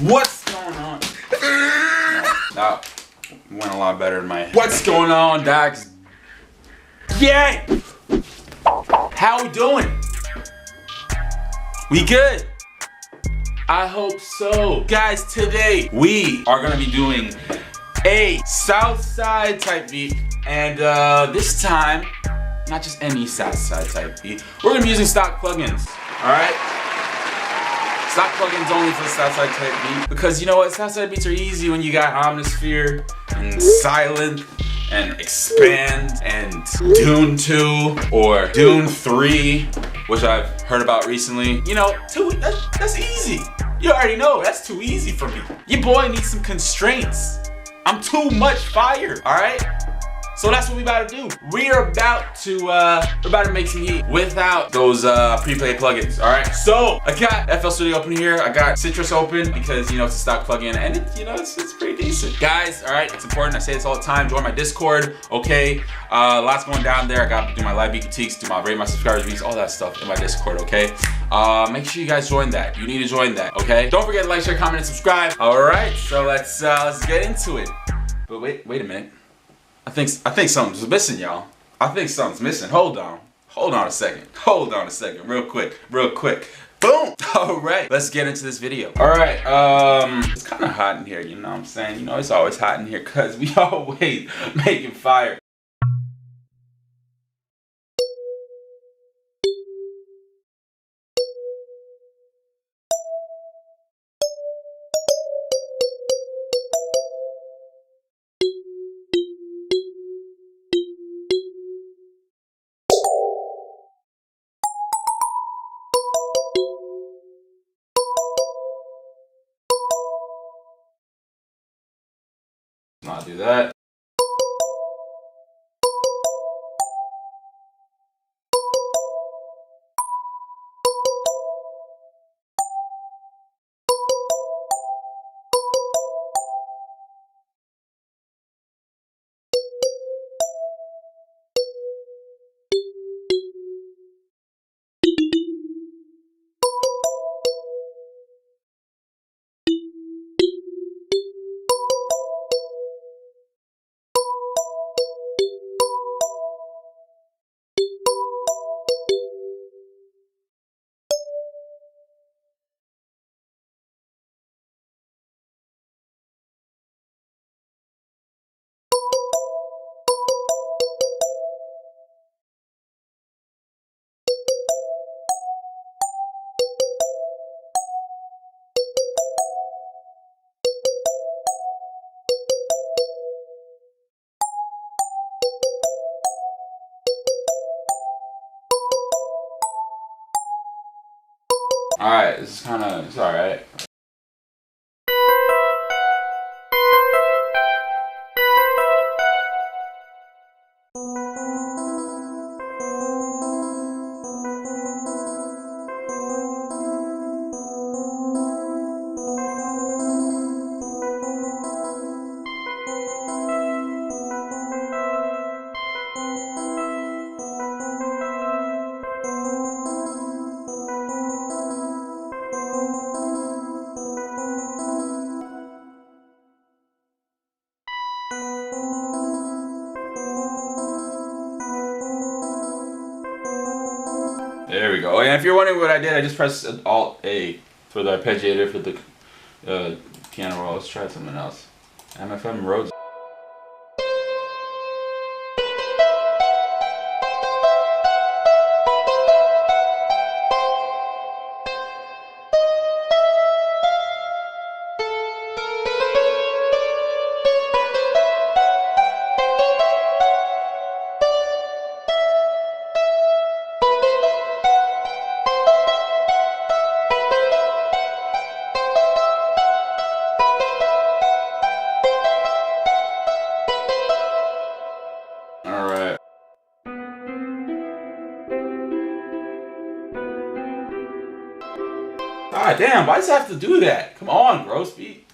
What's going on? That went a lot better in my head. What's going on, Dax? Yay! How we doing? We good? I hope so. Guys, today we are gonna be doing a Southside type beat. And this time, not just any Southside type beat. We're gonna be using stock plugins, alright? Stock plugins only for the Southside type beat. Because you know what, Southside beats are easy when you got Omnisphere and Silent and Expand and Dune 2 or Dune 3, which I've heard about recently. You know, that's easy. You already know, that's too easy for me. Your boy needs some constraints. I'm too much fire, alright? So that's what we about to do. We're about to make some heat without those prepaid plugins, alright? So I got FL Studio open here. I got Citrus open because you know it's a stock plugin and it's pretty decent. Guys, alright, it's important. I say this all the time. Join my Discord, okay? Lots going down there. I got to do my live beat critiques, do my rate my subscribers beats, all that stuff in my Discord, okay? Make sure you guys join that. You need to join that, okay? Don't forget to like, share, comment, and subscribe. Alright, so let's get into it. But wait a minute. I think something's missing, y'all. I think something's missing. Hold on a second. Real quick. Boom. All right, let's get into this video. All right, it's kind of hot in here. You know what I'm saying? You know it's always hot in here because we always making fire. Not do that. All right, this is it's all right. There we go. And if you're wondering what I did, I just pressed Alt-A for the arpeggiator for the piano roll. Let's try something else. MFM Rhodes. God damn, why does it have to do that? Come on, bro, speed.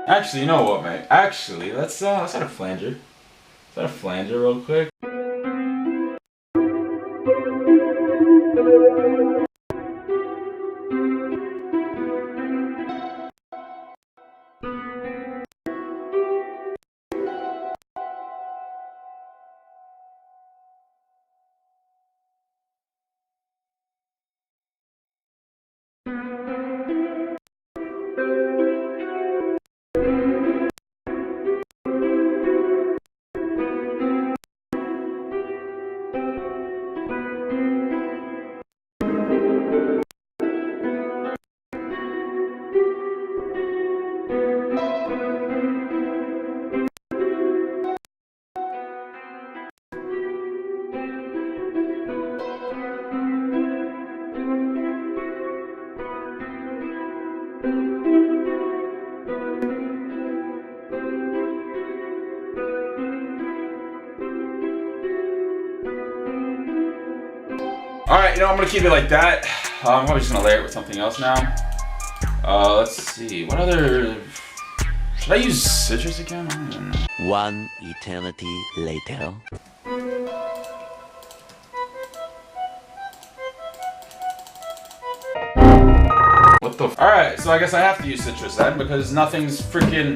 Actually, you know what, mate? Actually, let's add a flanger. Let's add a flanger real quick. Alright, I'm gonna keep it like that. I'm probably just gonna layer it with something else now. Let's see, what other... Should I use citrus again? I don't even know. One eternity later. What the Alright, so I guess I have to use citrus then because nothing's freaking...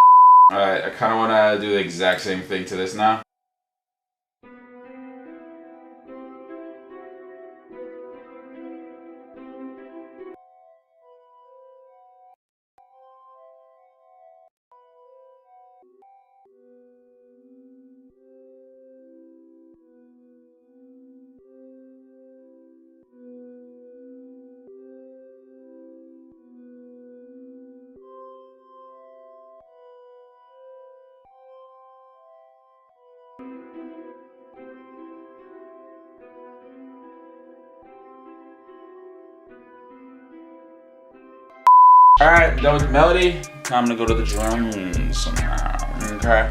Alright, I kinda wanna do the exact same thing to this now. Alright, I'm done with the melody. Time to go to the drums somehow. Okay.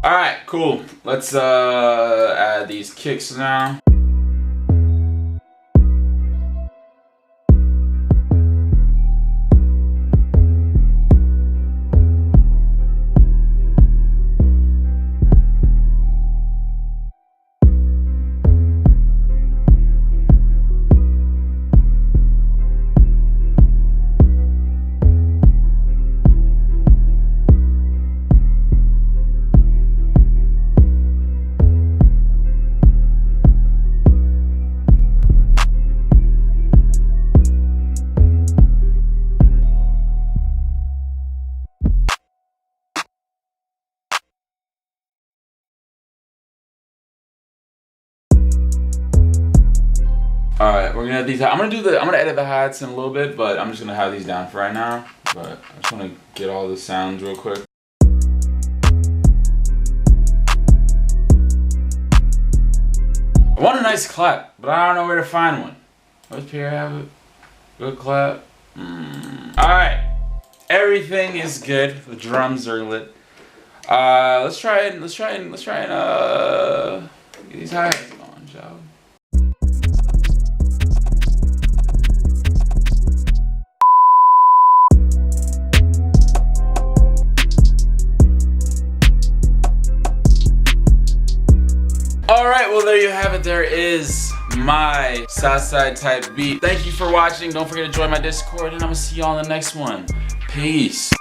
Alright, cool. Let's add these kicks now. Alright, we're gonna add these. I'm gonna edit the hats in a little bit, but I'm just gonna have these down for right now. But I just wanna get all the sounds real quick. I want a nice clap, but I don't know where to find one. Does Pierre have it? Good clap. Alright. Everything is good. The drums are lit. Let's try and get these hi-hats going, shall we? Alright, well there you have it. There is is my Southside type beat. Thank you for watching. Don't forget to join my Discord, and I'm gonna see y'all in the next one. Peace.